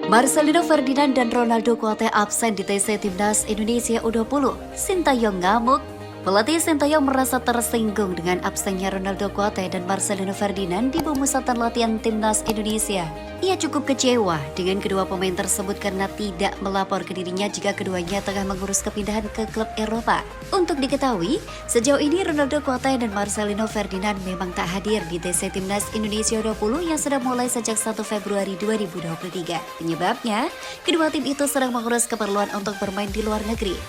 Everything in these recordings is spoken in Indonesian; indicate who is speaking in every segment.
Speaker 1: Marcelino Ferdinand dan Ronaldo Kuate absen di TC Timnas Indonesia U20. Sintayong ngamuk. Pelatih Sintayong merasa tersinggung dengan absennya Ronaldo Kuate dan Marcelino Ferdinand di pemusatan latihan Timnas Indonesia. Ia cukup kecewa dengan kedua pemain tersebut karena tidak melapor ke dirinya jika keduanya tengah mengurus kepindahan ke klub Eropa. Untuk diketahui, sejauh ini Ronaldo Kuate dan Marcelino Ferdinand memang tak hadir di TC Timnas Indonesia U20 yang sudah mulai sejak 1 Februari 2023. Penyebabnya, kedua tim itu sedang mengurus keperluan untuk bermain di luar negeri.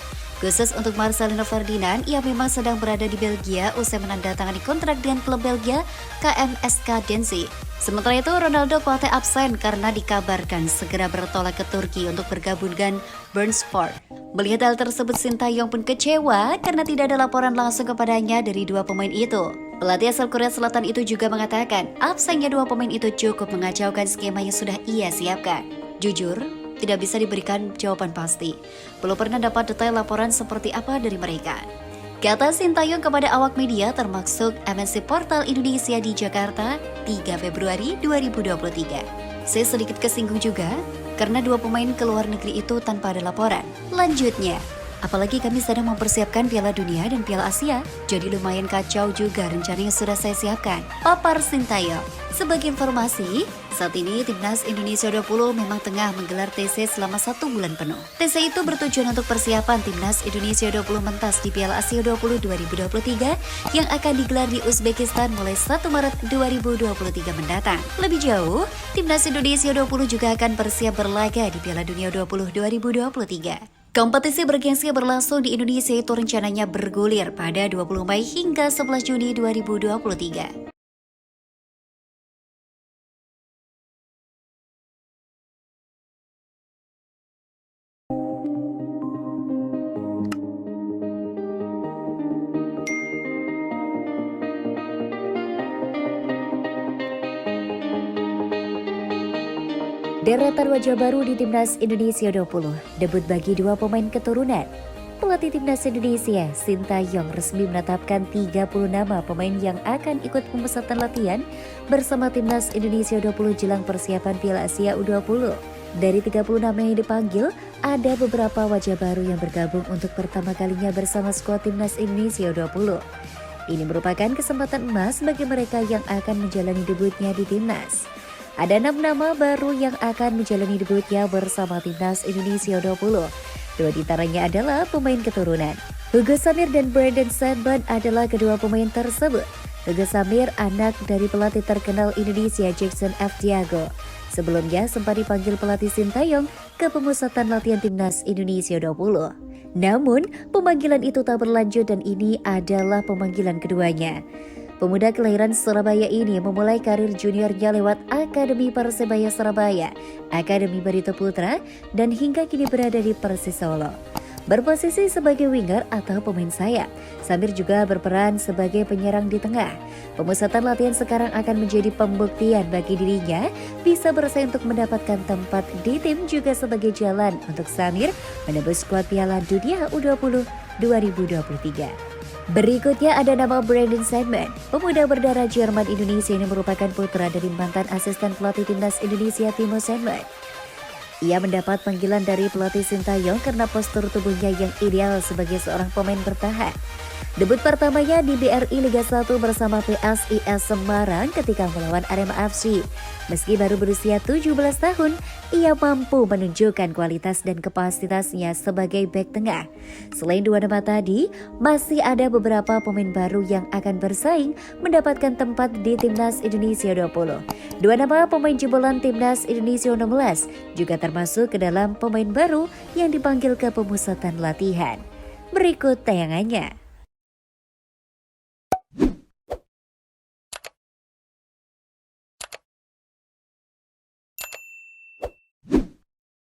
Speaker 1: Khusus untuk Marcelino Ferdinand, ia memang sedang berada di Belgia usai menandatangani kontrak dengan klub Belgia KMSK Denzi. Sementara itu, Ronaldo Kuate absen karena dikabarkan segera bertolak ke Turki untuk bergabung dengan Burnspor. Melihat hal tersebut, Sintayong pun kecewa karena tidak ada laporan langsung kepadanya dari dua pemain itu. Pelatih asal Korea Selatan itu juga mengatakan, absennya dua pemain itu cukup mengacaukan skema yang sudah ia siapkan. Jujur, tidak bisa diberikan jawaban pasti. Belum pernah dapat detail laporan seperti apa dari mereka. Kata Sintayong kepada awak media termasuk MNC Portal Indonesia di Jakarta 3 Februari 2023. Saya sedikit kesinggung juga karena dua pemain ke luar negeri itu tanpa ada laporan. Lanjutnya, apalagi kami sedang mempersiapkan Piala Dunia dan Piala Asia, jadi lumayan kacau juga rencana yang sudah saya siapkan. Papar Sintayong. Sebagai informasi, saat ini Timnas Indonesia U20 memang tengah menggelar TC selama 1 bulan penuh. TC itu bertujuan untuk persiapan Timnas Indonesia U20 mentas di Piala Asia U20 2023 yang akan digelar di Uzbekistan mulai 1 Maret 2023 mendatang. Lebih jauh, Timnas Indonesia U20 juga akan bersiap berlaga di Piala Dunia U20 2023. Kompetisi bergengsi berlangsung di Indonesia itu rencananya bergulir pada 20 Mei hingga 11 Juni 2023. Deretan wajah baru di Timnas Indonesia U20, debut bagi dua pemain keturunan. Pelatih Timnas Indonesia, Sintayong resmi menetapkan 30 nama pemain yang akan ikut pemusatan latihan bersama Timnas Indonesia U20 jelang persiapan Piala Asia U20. Dari 30 nama yang dipanggil, ada beberapa wajah baru yang bergabung untuk pertama kalinya bersama skuad Timnas Indonesia U20. Ini merupakan kesempatan emas bagi mereka yang akan menjalani debutnya di Timnas. Ada 6 nama baru yang akan menjalani debutnya bersama Timnas Indonesia U20. Dua diantaranya adalah pemain keturunan. Hugo Samir dan Brandon Sandman adalah kedua pemain tersebut. Hugo Samir anak dari pelatih terkenal Indonesia Jackson F. Diago. Sebelumnya sempat dipanggil pelatih Sintayong ke pemusatan latihan Timnas Indonesia U20. Namun, pemanggilan itu tak berlanjut dan ini adalah pemanggilan keduanya. Pemuda kelahiran Surabaya ini memulai karir juniornya lewat Akademi Persebaya Surabaya, Akademi Barito Putra, dan hingga kini berada di Persis Solo. Berposisi sebagai winger atau pemain sayap, Samir juga berperan sebagai penyerang di tengah. Pemusatan latihan sekarang akan menjadi pembuktian bagi dirinya bisa bersaing untuk mendapatkan tempat di tim juga sebagai jalan untuk Samir menembus skuad Piala Dunia U20 2023. Berikutnya ada nama Brandon Sandman. Pemuda berdarah Jerman Indonesia ini merupakan putra dari mantan asisten pelatih Timnas Indonesia Timo Sandman. Ia mendapat panggilan dari pelatih Sintayong karena postur tubuhnya yang ideal sebagai seorang pemain bertahan. Debut pertamanya di BRI Liga 1 bersama PSIS Semarang ketika melawan Arema FC. Meski baru berusia 17 tahun, ia mampu menunjukkan kualitas dan kapasitasnya sebagai bek tengah. Selain dua nama tadi, masih ada beberapa pemain baru yang akan bersaing mendapatkan tempat di Timnas Indonesia U20. Dua nama pemain jebolan Timnas Indonesia U16 juga termasuk ke dalam pemain baru yang dipanggil ke pemusatan latihan. Berikut tayangannya.